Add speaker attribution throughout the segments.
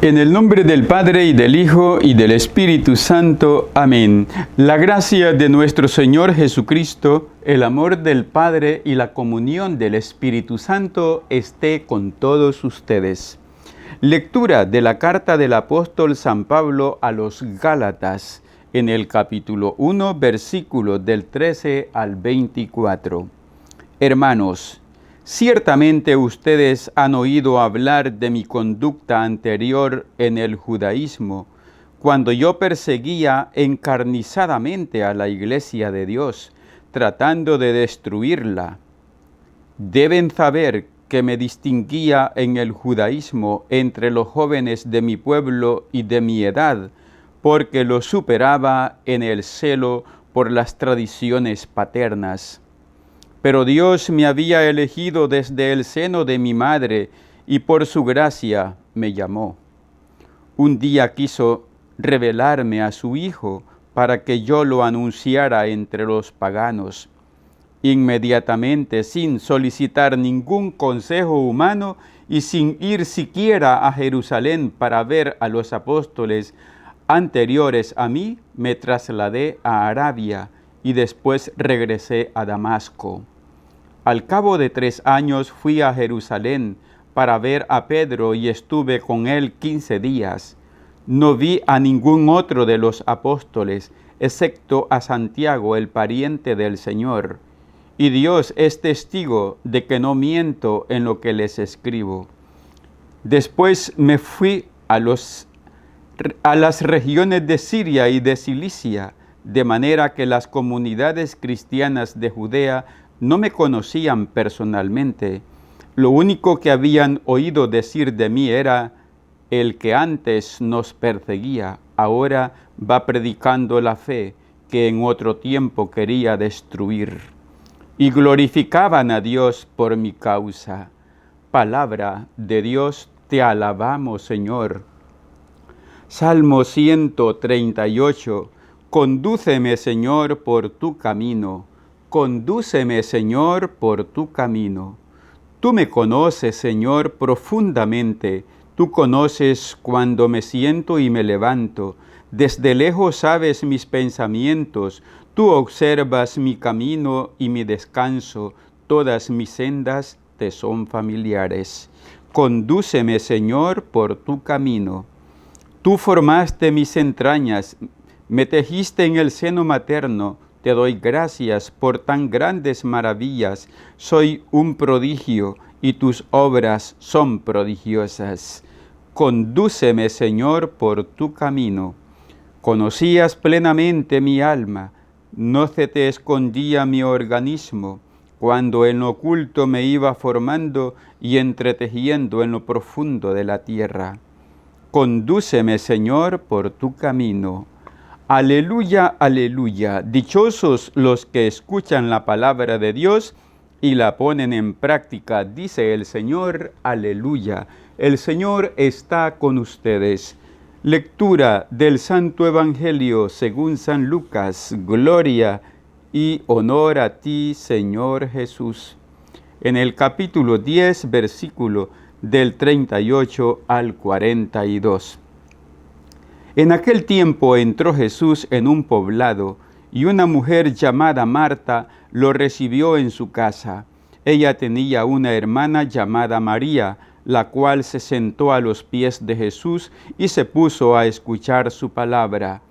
Speaker 1: En el nombre del Padre, y del Hijo, y del Espíritu Santo. Amén. La gracia de nuestro Señor Jesucristo, el amor del Padre y la comunión del Espíritu Santo esté con todos ustedes. Lectura de la carta del apóstol San Pablo a los Gálatas, en el capítulo 1, versículos del 13 al 24. Hermanos, ciertamente ustedes han oído hablar de mi conducta anterior en el judaísmo, cuando yo perseguía encarnizadamente a la iglesia de Dios, tratando de destruirla. Deben saber que me distinguía en el judaísmo entre los jóvenes de mi pueblo y de mi edad, porque los superaba en el celo por las tradiciones paternas. Pero Dios me había elegido desde el seno de mi madre y por su gracia me llamó. Un día quiso revelarme a su Hijo para que yo lo anunciara entre los paganos. Inmediatamente, sin solicitar ningún consejo humano y sin ir siquiera a Jerusalén para ver a los apóstoles anteriores a mí, me trasladé a Arabia y después regresé a Damasco. Al cabo de 3 años fui a Jerusalén para ver a Pedro y estuve con él 15 días. No vi a ningún otro de los apóstoles, excepto a Santiago, el pariente del Señor. Y Dios es testigo de que no miento en lo que les escribo. Después me fui a las regiones de Siria y de Cilicia, de manera que las comunidades cristianas de Judea no me conocían personalmente. Lo único que habían oído decir de mí era: el que antes nos perseguía, ahora va predicando la fe que en otro tiempo quería destruir. Y glorificaban a Dios por mi causa. Palabra de Dios, te alabamos, Señor. Salmo 138. Condúceme, Señor, por tu camino. Condúceme, Señor, por tu camino. Tú me conoces, Señor, profundamente. Tú conoces cuando me siento y me levanto. Desde lejos sabes mis pensamientos. Tú observas mi camino y mi descanso. Todas mis sendas te son familiares. Condúceme, Señor, por tu camino. Tú formaste mis entrañas, me tejiste en el seno materno. Te doy gracias por tan grandes maravillas. Soy un prodigio y tus obras son prodigiosas. Condúceme, Señor, por tu camino. Conocías plenamente mi alma, no se te escondía mi organismo, cuando en lo oculto me iba formando y entretejiendo en lo profundo de la tierra. Condúceme, Señor, por tu camino. Aleluya, aleluya. Dichosos los que escuchan la palabra de Dios y la ponen en práctica, dice el Señor. Aleluya. El Señor está con ustedes. Lectura del Santo Evangelio según San Lucas. Gloria y honor a ti, Señor Jesús. En el capítulo 10, versículo del 38 al 42. En aquel tiempo entró Jesús en un poblado, y una mujer llamada Marta lo recibió en su casa. Ella tenía una hermana llamada María, la cual se sentó a los pies de Jesús y se puso a escuchar su palabra.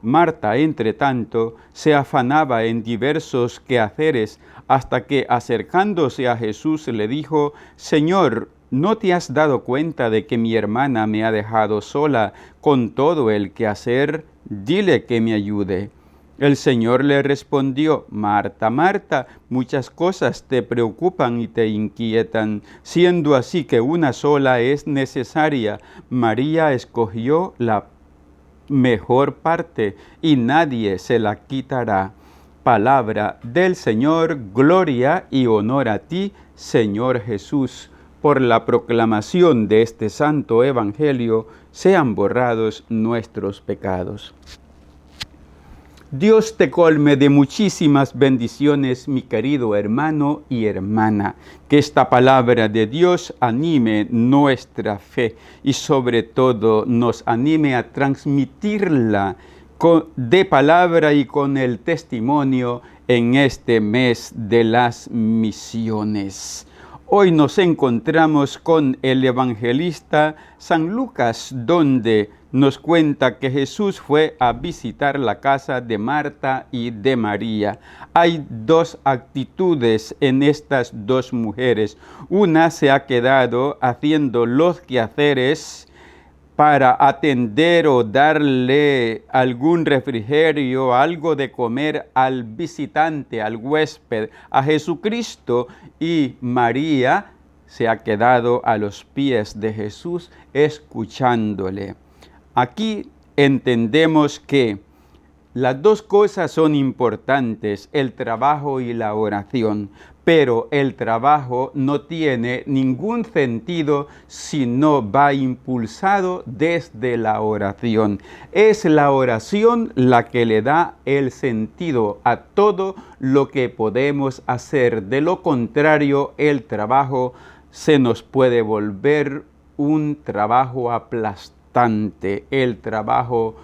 Speaker 1: Marta, entre tanto, se afanaba en diversos quehaceres, hasta que, acercándose a Jesús, le dijo: Señor, ¿no te has dado cuenta de que mi hermana me ha dejado sola con todo el quehacer? Dile que me ayude. El Señor le respondió: Marta, Marta, muchas cosas te preocupan y te inquietan, siendo así que una sola es necesaria. María escogió la mejor parte y nadie se la quitará. Palabra del Señor. Gloria y honor a ti, Señor Jesús. Por la proclamación de este santo evangelio sean borrados nuestros pecados. Dios te colme de muchísimas bendiciones, mi querido hermano y hermana. Que esta palabra de Dios anime nuestra fe y sobre todo nos anime a transmitirla de palabra y con el testimonio en este mes de las misiones. Hoy nos encontramos con el evangelista San Lucas, donde nos cuenta que Jesús fue a visitar la casa de Marta y de María. Hay dos actitudes en estas dos mujeres. Una se ha quedado haciendo los quehaceres para atender o darle algún refrigerio, algo de comer al visitante, al huésped, a Jesucristo, y María se ha quedado a los pies de Jesús escuchándole. Aquí entendemos que las dos cosas son importantes, el trabajo y la oración, pero el trabajo no tiene ningún sentido si no va impulsado desde la oración. Es la oración la que le da el sentido a todo lo que podemos hacer. De lo contrario, el trabajo se nos puede volver un trabajo aplastante, el trabajo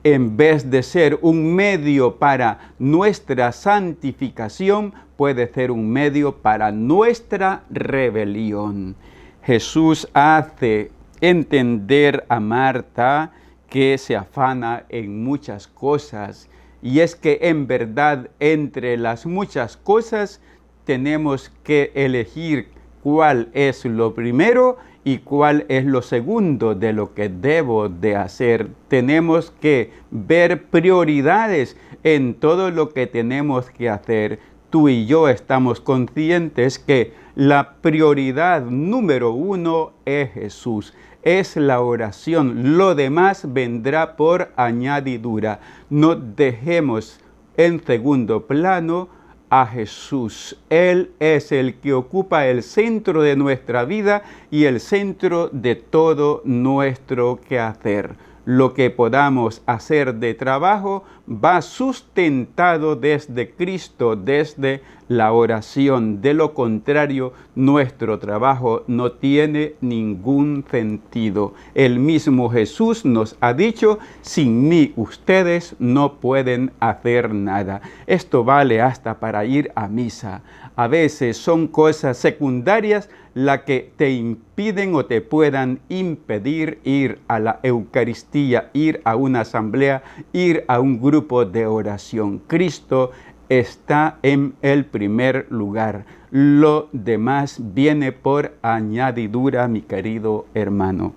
Speaker 1: en vez de ser un medio para nuestra santificación, puede ser un medio para nuestra rebelión. Jesús hace entender a Marta que se afana en muchas cosas, y es que en verdad entre las muchas cosas tenemos que elegir cuál es lo primero y cuál es lo segundo de lo que debo de hacer. Tenemos que ver prioridades en todo lo que tenemos que hacer. Tú y yo estamos conscientes que la prioridad número uno es Jesús, es la oración. Lo demás vendrá por añadidura. No dejemos en segundo plano a Jesús. Él es el que ocupa el centro de nuestra vida y el centro de todo nuestro quehacer. Lo que podamos hacer de trabajo va sustentado desde Cristo, desde la oración. De lo contrario, nuestro trabajo no tiene ningún sentido. El mismo Jesús nos ha dicho: sin mí ustedes no pueden hacer nada. Esto vale hasta para ir a misa. A veces son cosas secundarias las que te impiden o te puedan impedir ir a la Eucaristía, ir a una asamblea, ir a un grupo de oración. Cristo está en el primer lugar. Lo demás viene por añadidura, mi querido hermano.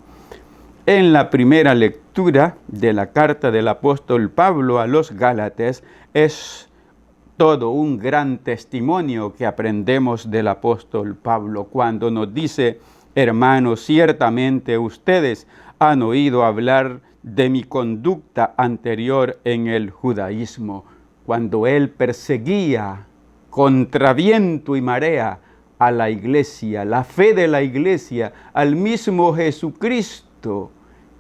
Speaker 1: En la primera lectura de la carta del apóstol Pablo a los Gálatas es todo un gran testimonio que aprendemos del apóstol Pablo cuando nos dice: hermanos, ciertamente ustedes han oído hablar de mi conducta anterior en el judaísmo, cuando él perseguía contra viento y marea a la iglesia, la fe de la iglesia, al mismo Jesucristo,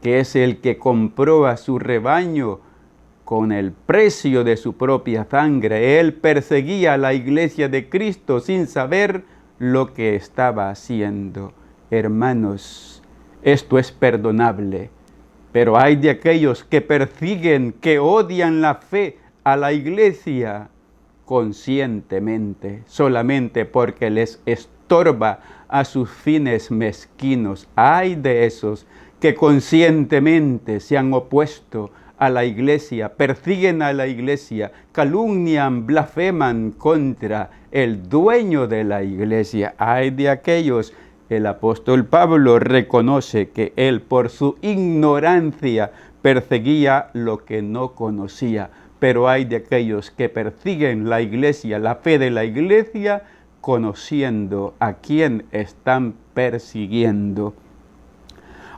Speaker 1: que es el que compró a su rebaño con el precio de su propia sangre. Él perseguía a la iglesia de Cristo sin saber lo que estaba haciendo. Hermanos, esto es perdonable, pero hay de aquellos que persiguen, que odian la fe a la iglesia conscientemente, solamente porque les estorba a sus fines mezquinos. Hay de esos que conscientemente se han opuesto a la iglesia, persiguen a la iglesia, calumnian, blasfeman contra el dueño de la iglesia. Hay de aquellos, el apóstol Pablo reconoce que él por su ignorancia perseguía lo que no conocía, pero hay de aquellos que persiguen la iglesia, la fe de la iglesia, conociendo a quién están persiguiendo.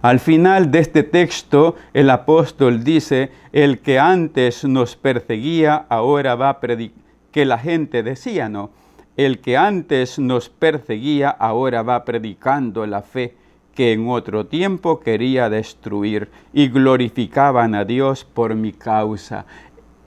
Speaker 1: Al final de este texto, el apóstol dice: el que antes nos perseguía, ahora va a predicar, que la gente decía, ¿no? El que antes nos perseguía, ahora va predicando la fe que en otro tiempo quería destruir, y glorificaban a Dios por mi causa.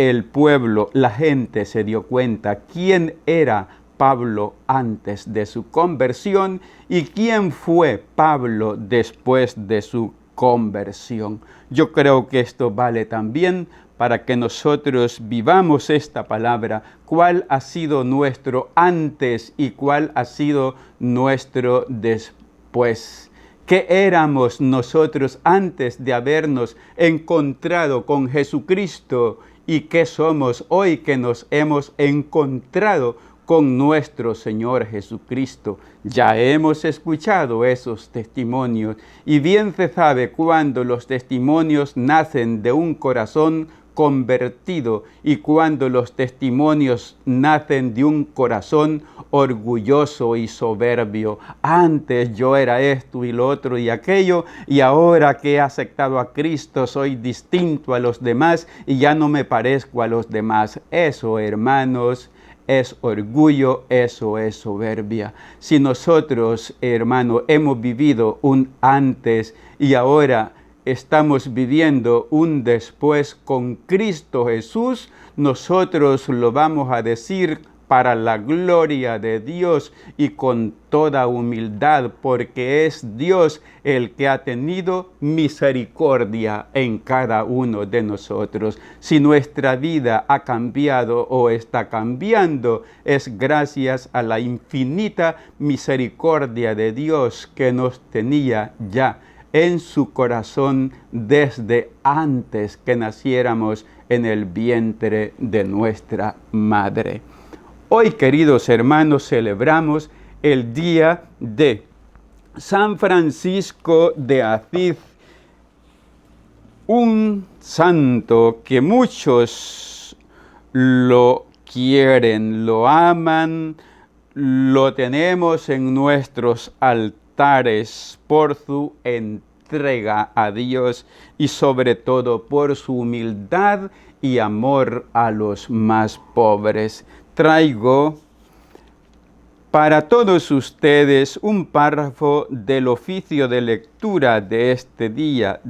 Speaker 1: el pueblo, la gente se dio cuenta quién era Pablo antes de su conversión y quién fue Pablo después de su conversión. Yo creo que esto vale también para que nosotros vivamos esta palabra, cuál ha sido nuestro antes y cuál ha sido nuestro después. ¿Qué éramos nosotros antes de habernos encontrado con Jesucristo? ¿Y qué somos hoy que nos hemos encontrado con nuestro Señor Jesucristo? Ya hemos escuchado esos testimonios y bien se sabe cuando los testimonios nacen de un corazón convertido y cuando los testimonios nacen de un corazón orgulloso y soberbio. Antes yo era esto y lo otro y aquello, y ahora que he aceptado a Cristo soy distinto a los demás y ya no me parezco a los demás. Eso, hermanos, es orgullo, eso es soberbia. Si nosotros, hermano, hemos vivido un antes y ahora estamos viviendo un después con Cristo Jesús, nosotros lo vamos a decir para la gloria de Dios y con toda humildad, porque es Dios el que ha tenido misericordia en cada uno de nosotros. Si nuestra vida ha cambiado o está cambiando, es gracias a la infinita misericordia de Dios que nos tenía ya en su corazón desde antes que naciéramos en el vientre de nuestra madre. Hoy, queridos hermanos, celebramos el día de San Francisco de Asís, un santo que muchos lo quieren, lo aman, lo tenemos en nuestros altares por su entrega a Dios y sobre todo por su humildad y amor a los más pobres. Traigo para todos ustedes un párrafo del oficio de lectura de este día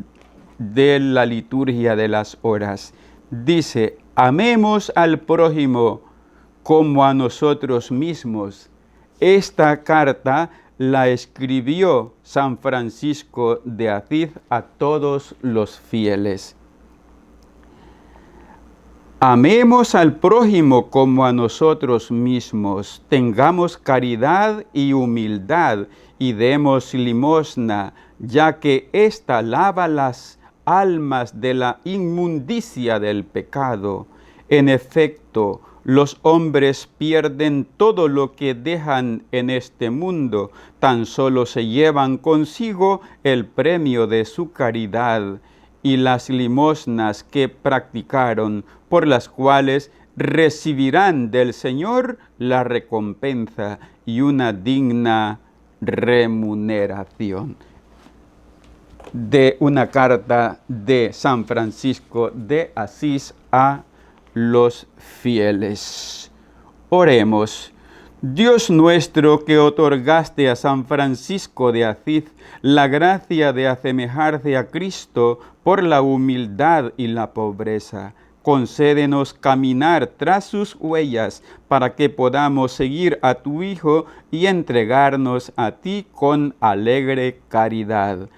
Speaker 1: de la liturgia de las horas. Dice: amemos al prójimo como a nosotros mismos. Esta carta la escribió San Francisco de Asís a todos los fieles. Amemos al prójimo como a nosotros mismos, tengamos caridad y humildad y demos limosna, ya que ésta lava las almas de la inmundicia del pecado. En efecto, los hombres pierden todo lo que dejan en este mundo, tan solo se llevan consigo el premio de su caridad y las limosnas que practicaron, por las cuales recibirán del Señor la recompensa y una digna remuneración. De una carta de San Francisco de Asís a los fieles. Oremos. Dios nuestro, que otorgaste a San Francisco de Asís la gracia de asemejarse a Cristo por la humildad y la pobreza, concédenos caminar tras sus huellas para que podamos seguir a tu Hijo y entregarnos a ti con alegre caridad.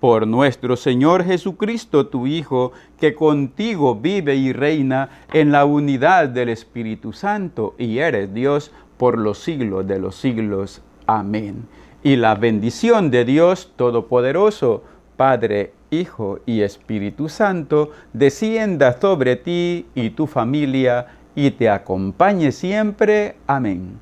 Speaker 1: Por nuestro Señor Jesucristo, tu Hijo, que contigo vive y reina en la unidad del Espíritu Santo, y eres Dios por los siglos de los siglos. Amén. Y la bendición de Dios Todopoderoso, Padre, Hijo y Espíritu Santo, descienda sobre ti y tu familia y te acompañe siempre. Amén.